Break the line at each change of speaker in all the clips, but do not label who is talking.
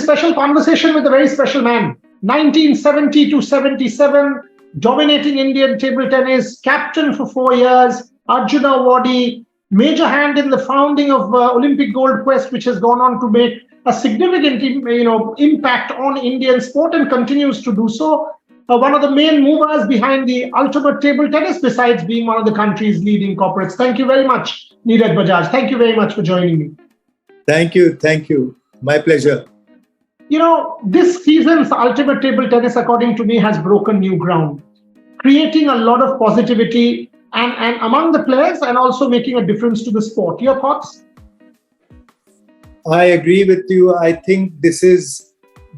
special conversation with a very special man. 1970 to 77, dominating Indian table tennis, captain for 4 years, Arjuna awardee, major hand in the founding of Olympic Gold Quest, which has gone on to make a significant impact on Indian sport and continues to do so. One of the main movers behind the ultimate table tennis, besides being one of the country's leading corporates. Thank you very much, Niraj Bajaj. Thank you very much for joining me.
Thank you. My pleasure.
This season's ultimate table tennis, according to me, has broken new ground, creating a lot of positivity and among the players and also making a difference to the sport. Your thoughts?
I agree with you. I think this is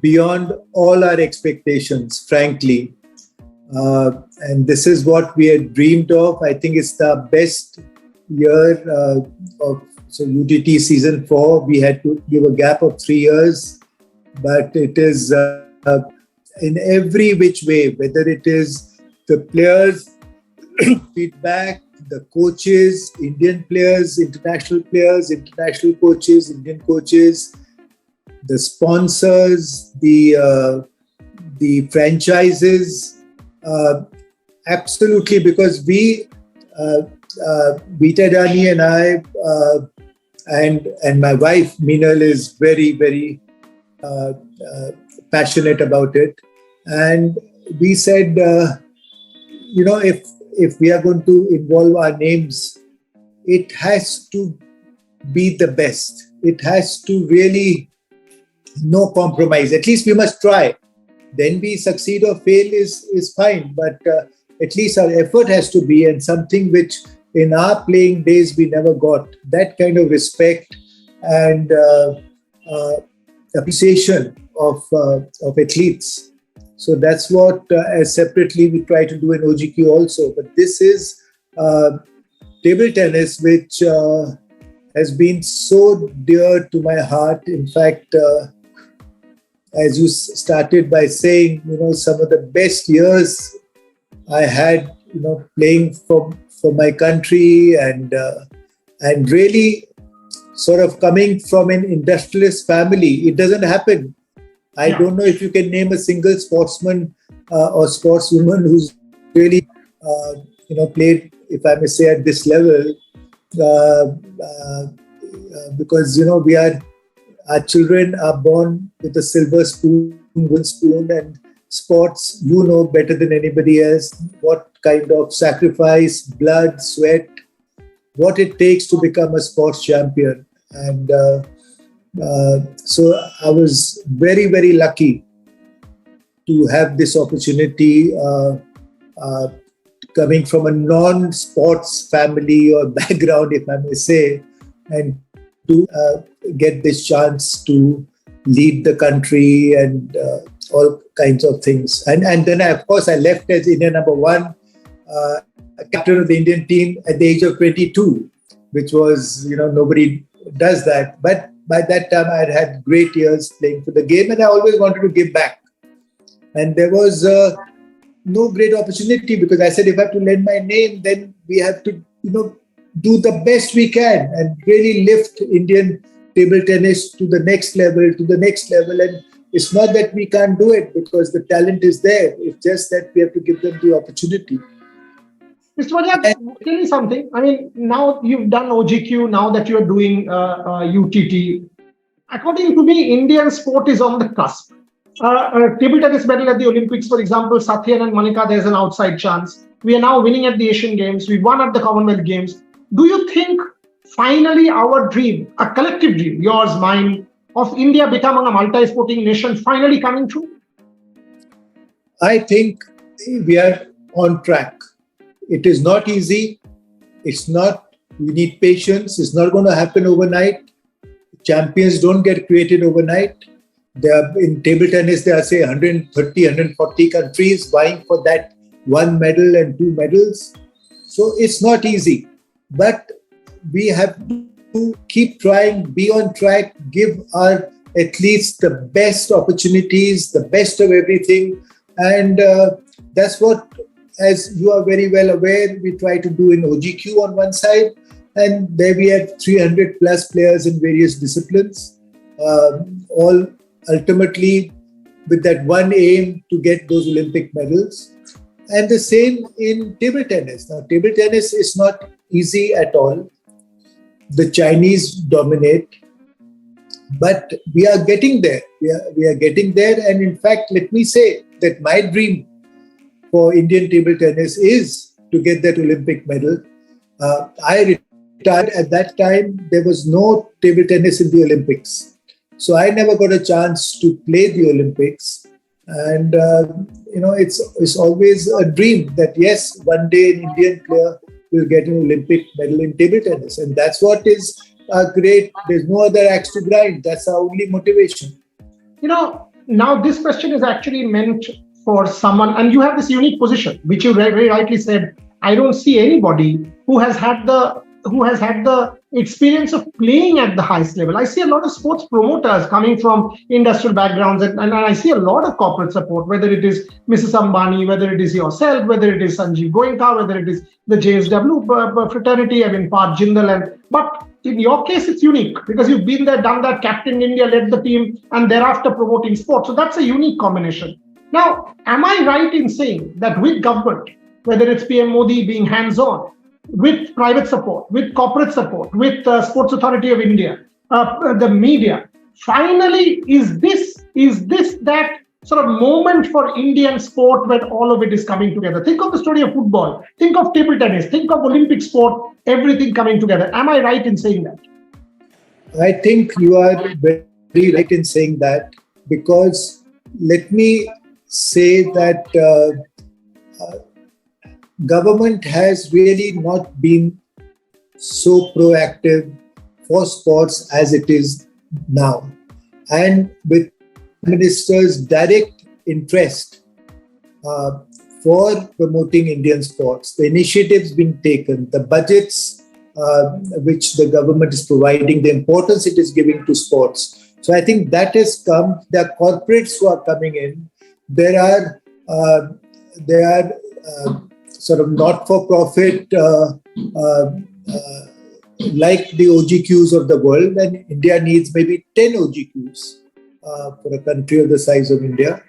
beyond all our expectations, frankly. And this is what we had dreamed of. I think it's the best year of UTT season 4. We had to give a gap of 3 years, but it is in every which way, whether it is the players' feedback, the coaches, Indian players, international coaches, Indian coaches, the sponsors, the franchises, absolutely, because Vita Dani and I and my wife Meenal is very, very passionate about it, and we said, if we are going to involve our names, it has to be the best. It has to really no compromise. At least we must try. Then we succeed or fail is fine. But at least our effort has to be, and something which in our playing days we never got. That kind of respect and appreciation of athletes. So that's what, as separately, we try to do in OGQ also. But this is table tennis, which has been so dear to my heart. In fact, as you started by saying, some of the best years I had, playing for my country and really sort of coming from an industrialist family. It doesn't happen. I don't know if you can name a single sportsman or sportswoman who's really, played, if I may say, at this level. Because, our children are born with a silver spoon, one spoon, and sports, better than anybody else what kind of sacrifice, blood, sweat, what it takes to become a sports champion. And so I was very, very lucky to have this opportunity coming from a non-sports family or background, if I may say, and to get this chance to lead the country and all kinds of things. And then, of course, I left as Indian number 1, captain of the Indian team at the age of 22, which was, nobody does that. But by that time, I had great years playing for the game, and I always wanted to give back. And there was no great opportunity, because I said, if I have to lend my name, then we have to, do the best we can and really lift Indian table tennis to the next level. And it's not that we can't do it, because the talent is there. It's just that we have to give them the opportunity.
Mr. Bajaj, tell me something. I mean, now you've done OGQ, now that you're doing UTT. According to me, Indian sport is on the cusp. Table tennis medal at the Olympics, for example, Satyan and Manika, there's an outside chance. We are now winning at the Asian Games. We won at the Commonwealth Games. Do you think finally our dream, a collective dream, yours, mine, of India becoming a multi-sporting nation finally coming true?
I think we are on track. It is not easy. We need patience. It's not going to happen overnight. Champions don't get created overnight. In table tennis, there are, say, 130, 140 countries vying for that 1 medal and 2 medals. So it's not easy. But we have to keep trying, be on track, give our athletes the best opportunities, the best of everything. And that's what, as you are very well aware, we try to do in OGQ on one side. And there we had 300 plus players in various disciplines, all ultimately with that one aim to get those Olympic medals. And the same in table tennis. Now, table tennis is not easy at all. The Chinese dominate, but we are getting there. We are getting there. And in fact, let me say that my dream for Indian table tennis is to get that Olympic medal. I retired at that time. There was no table tennis in the Olympics. So I never got a chance to play the Olympics. And, it's always a dream that, yes, one day an Indian player will get an Olympic medal in table tennis. And that's what is great. There's no other axe to grind. That's our only motivation.
Now this question is actually meant for someone, and you have this unique position, which you very rightly said. I don't see anybody who has had the experience of playing at the highest level. I see a lot of sports promoters coming from industrial backgrounds, and I see a lot of corporate support, whether it is Mrs. Ambani, whether it is yourself, whether it is Sanjeev Goenka, whether it is the JSW fraternity, Parth Jindal. But in your case, it's unique because you've been there, done that, captained India, led the team, and thereafter promoting sport. So that's a unique combination. Now, am I right in saying that with government, whether it's PM Modi being hands-on, with private support, with corporate support, with Sports Authority of India, the media, finally, is this that sort of moment for Indian sport when all of it is coming together? Think of the story of football, think of table tennis, think of Olympic sport, everything coming together. Am I right in saying that?
I think you are very right in saying that, because let me say that government has really not been so proactive for sports as it is now. And with Minister's direct interest for promoting Indian sports, the initiatives being taken, the budgets which the government is providing, the importance it is giving to sports. So I think that has come. There are corporates who are coming in. There are sort of not-for-profit like the OGQs of the world, and India needs maybe 10 OGQs for a country of the size of India.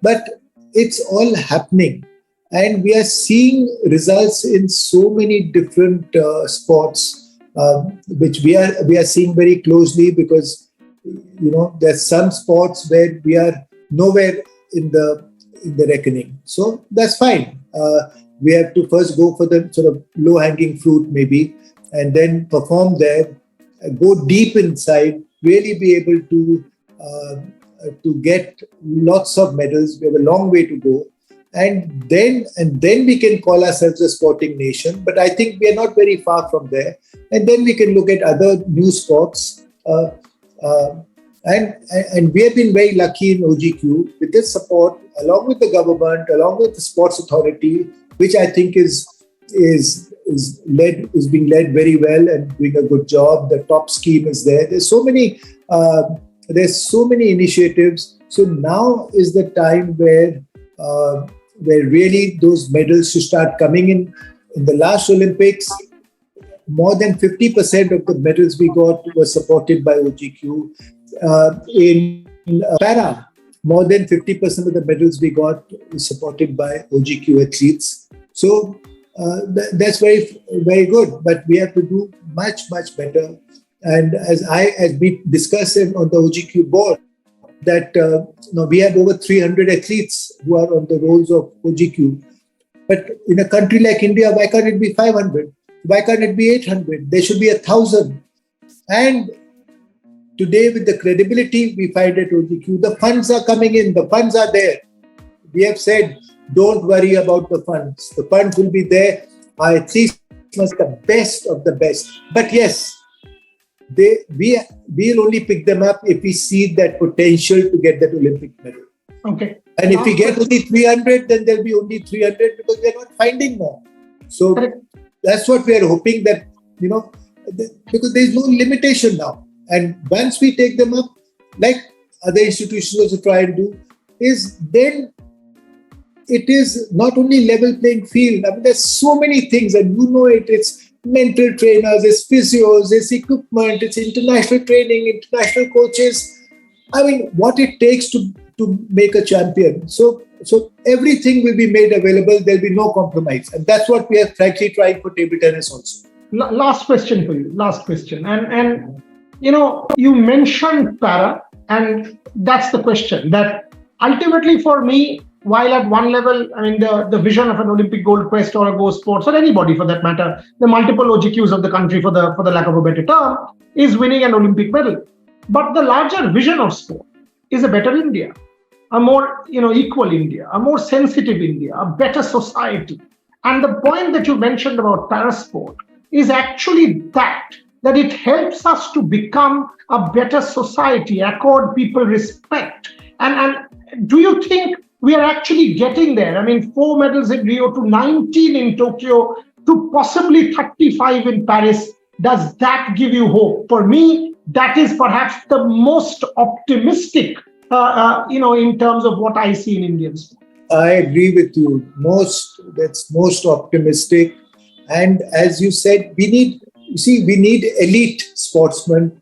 But it's all happening, and we are seeing results in so many different sports, which we are seeing very closely, because there's some sports where we are nowhere in the reckoning. So that's fine. We have to first go for the sort of low-hanging fruit maybe, and then perform there, go deep inside, really be able to get lots of medals. We have a long way to go. And then we can call ourselves a sporting nation. But I think we are not very far from there. And then we can look at other new sports. And we have been very lucky in OGQ with this support, along with the government, along with the Sports Authority, which I think is being led very well and doing a good job. The top scheme is there. There's so many initiatives. So now is the time where really those medals should start coming in. In the last Olympics, more than 50% of the medals we got were supported by OGQ. In para, more than 50% of the medals we got were supported by OGQ athletes. So that's very, very good. But we have to do much, much better. And as we discussed on the OGQ board, that we have over 300 athletes who are on the rolls of OGQ. But in a country like India, why can't it be 500? Why can't it be 800? There should be 1,000. And today, with the credibility we find at OGQ, the funds are coming in, the funds are there. We have said, don't worry about the funds. The funds will be there. Our athletes must be the best of the best. But yes, we'll only pick them up if we see that potential to get that Olympic medal.
Okay.
And if we get only 300, then there'll be only 300 because we're not finding more. So that's what we are hoping that, because there's no limitation now. And once we take them up, like other institutions also try and do, is then it is not only level playing field. I mean, there's so many things, and it's mental trainers, it's physios, it's equipment, it's international training, international coaches. I mean, what it takes to make a champion. So everything will be made available. There'll be no compromise. And that's what we are frankly trying for table tennis also.
Last question for you. Last question. And you mentioned para, and that's the question that ultimately for me, while at one level, I mean, the vision of an Olympic gold quest or a RevSportz or anybody for that matter, the multiple OGQs of the country, for the lack of a better term, is winning an Olympic medal. But the larger vision of sport is a better India, a more equal India, a more sensitive India, a better society. And the point that you mentioned about parasport is actually that it helps us to become a better society, accord people respect. And do you think we are actually getting there? I mean, 4 medals in Rio to 19 in Tokyo to possibly 35 in Paris. Does that give you hope? For me, that is perhaps the most optimistic, in terms of what I see in Indian sport.
I agree with you. That's most optimistic. And as you said, we need elite sportswomen,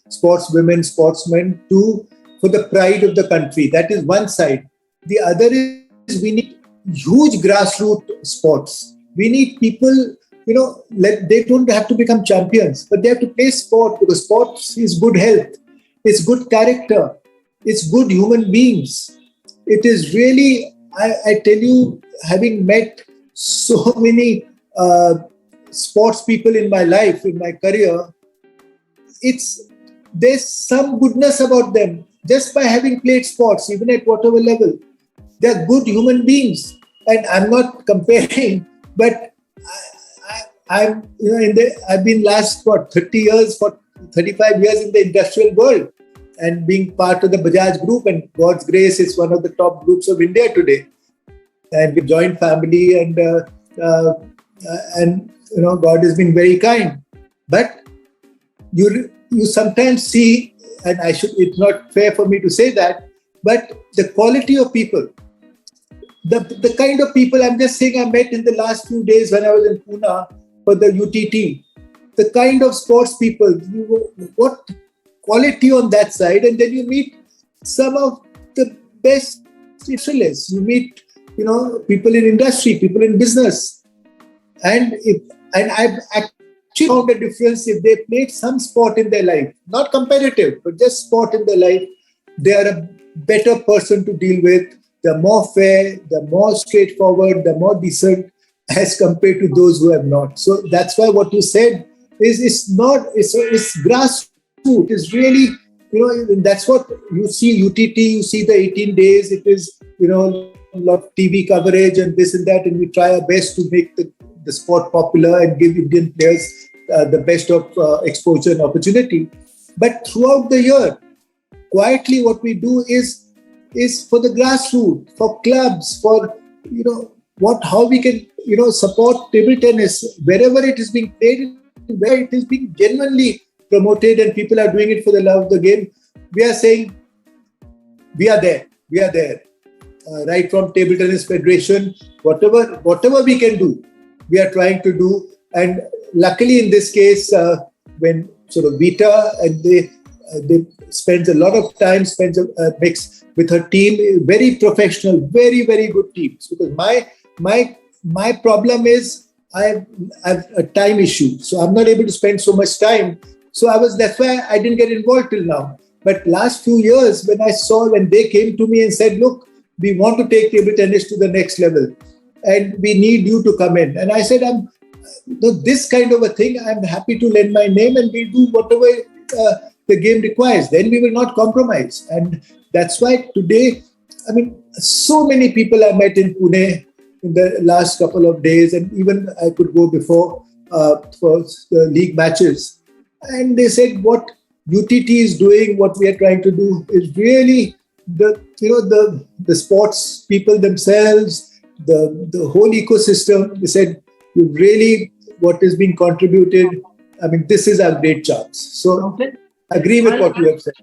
sportsmen for the pride of the country. That is one side. The other is we need huge grassroots sports. We need people, they don't have to become champions, but they have to play sport, because sports is good health, it's good character, it's good human beings. It is really, I tell you, having met so many sports people in my life, in my career, there's some goodness about them just by having played sports, even at whatever level. They're good human beings, and I'm not comparing, but I've been last 35 years in the industrial world, and being part of the Bajaj group, and God's grace, it's one of the top groups of India today, and we joined family, and God has been very kind. But you sometimes see, and it's not fair for me to say that, but the quality of people, the kind of people, I'm just saying, I met in the last few days when I was in Pune for the UTT, the kind of sports people, what quality on that side, and then you meet some of the best specialists. You meet, people in industry, people in business, and I've actually found a difference. If they played some sport in their life, not competitive, but just sport in their life, they are a better person to deal with. They're more fair, they're more straightforward, they're more decent as compared to those who have not. So that's why what you said is it's grassroots. It's really, that's what you see UTT, you see the 18 days, it is, a lot of TV coverage and this and that, and we try our best to make the sport popular and give Indian players the best of exposure and opportunity. But throughout the year, quietly what we do is for the grassroots, for clubs, for, how we can, support table tennis, wherever it is being played, where it is being genuinely promoted and people are doing it for the love of the game. We are saying, we are there. Right from Table Tennis Federation, whatever we can do, we are trying to do. And luckily in this case, when sort of Vita, and they spends a lot of time, mix with her team, very professional, very, very good teams. Because my problem is I have a time issue, so I'm not able to spend so much time. So that's why I didn't get involved till now. But last few years, when they came to me and said, look, we want to take table tennis to the next level, and we need you to come in. And I said, this kind of a thing, I'm happy to lend my name, and we'll do whatever the game requires. Then we will not compromise. And that's why today, so many people I met in Pune in the last couple of days, and even I could go before for the league matches. And they said what UTT is doing, what we are trying to do is really the sports people themselves, the whole ecosystem. They said, really what is being contributed, this is our great chance. So okay. I agree with what you have said.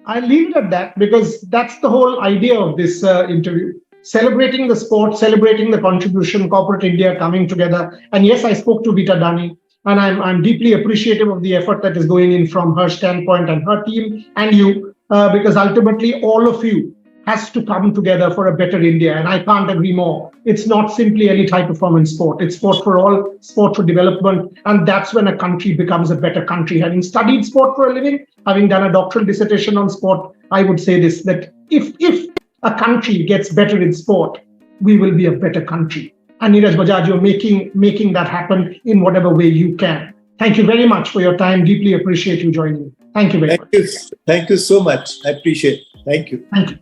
I'll leave it at that, because that's the whole idea of this interview. Celebrating the sport, celebrating the contribution, corporate India coming together. And yes, I spoke to Vita Dani, and I'm deeply appreciative of the effort that is going in from her standpoint and her team and you because ultimately all of you has to come together for a better India. And I can't agree more. It's not simply any type of performance sport. It's sport for all, sport for development. And that's when a country becomes a better country. Having studied sport for a living, having done a doctoral dissertation on sport, I would say this, that if a country gets better in sport, we will be a better country. And Niraj Bajaj, you're making that happen in whatever way you can. Thank you very much for your time. Deeply appreciate you joining me. Thank you very much.
Thank you so much. I appreciate it. Thank you.
Thank you.